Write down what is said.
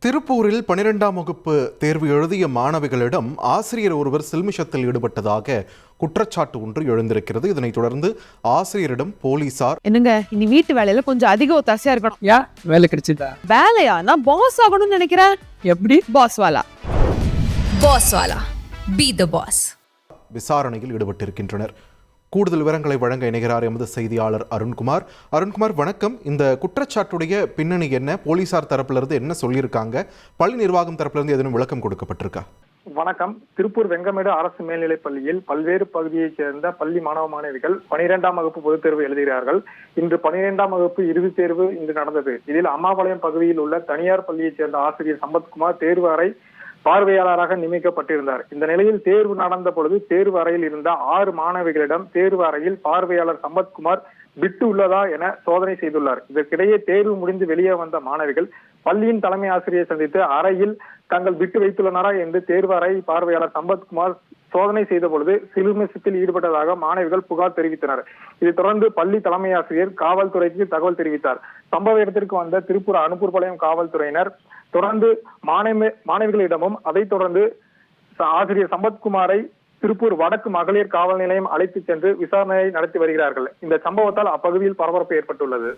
திருப்பூரில் 12ஆம் வகுப்பு தேர்வு எழுதிய மாணவிகளிடம் ஆசிரியர் ஒருவர் சில்மிஷத்தில் ஈடுபட்டதாக குற்றச்சாட்டு ஒன்று எழுந்திருக்கிறது. இதனைத் தொடர்ந்து ஆசிரியரிடம் போலீசார் என்னங்க இனி வீட்டு வேலையில கொஞ்சம் அதிக ஒத்தாசையா இருக்கணும். ஏன் வேலை கிடைச்சிட்டா? வேலையா? நான் பாஸ் ஆகணும்னு நினைக்கிறேன். எப்படி? பாஸ் வாலா. பி தி பாஸ். விசாரணையில் ஈடுபட்டிருக்கின்றனர். கூடுதல் விவரங்களை வழங்க இணைகிறார் எமது செய்தியாளர் அருண்குமார். அருண்குமார், வணக்கம். இந்த குற்றச்சாட்டுடைய பின்னணி என்ன? போலீசார் தரப்பிலிருந்து என்ன சொல்லியிருக்காங்க? பள்ளி நிர்வாகம் தரப்பிலிருந்து எதுவும் விளக்கம் கொடுக்கப்பட்டிருக்கா? வணக்கம். திருப்பூர் வெங்கமேடு அரசு மேல்நிலைப் பள்ளியில் பல்வேறு பகுதியைச் சேர்ந்த பள்ளி மாணவ மாணவிகள் 12ஆம் வகுப்பு பொதுத் தேர்வு எழுதுகிறார்கள். இன்று 12ஆம் வகுப்பு இறுதித் தேர்வு இன்று நடந்தது. இதில் அம்மாபாளையம் பகுதியில் உள்ள தனியார் பள்ளியைச் சேர்ந்த ஆசிரியர் சம்பத்குமார் தேர்வு அறை பார்வையாளராக நியமிக்கப்பட்டிருந்தார். இந்த நிலையில் தேர்வு நடந்த பொழுது தேர்வு அறையில் இருந்த 6 மாணவிகளிடம் தேர்வு அறையில் பார்வையாளர் சம்பத்குமார் பிட்டு உள்ளதா என சோதனை செய்துள்ளார். இதற்கிடையே தேர்வு முடிந்து வெளியே வந்த மாணவிகள் பள்ளியின் தலைமை ஆசிரியை சந்தித்து அறையில் தங்கள் பிட்டு வைத்துள்ளனரா என்று தேர்வு அறை பார்வையாளர் சம்பத்குமார் சோதனை செய்த பொழுது சிலுமிஷத்தில் ஈடுபட்டதாக மாணவிகள் புகார் தெரிவித்தனர். இதைத் தொடர்ந்து பள்ளி தலைமை ஆசிரியர் காவல்துறைக்கு தகவல் தெரிவித்தார். சம்பவ இடத்திற்கு வந்த திருப்பூர் அனுப்பூர்பாளையம் காவல்துறையினர் தொடர்ந்து மாணவிகளிடமும் அதைத் தொடர்ந்து ஆசிரியர் சம்பத்குமாரை திருப்பூர் வடக்கு மகளிர் காவல் நிலையம் அழைத்து சென்று விசாரணை நடத்தி வருகிறார்கள். இந்த சம்பவத்தால் அப்பகுதியில் பரபரப்பு ஏற்பட்டுள்ளது.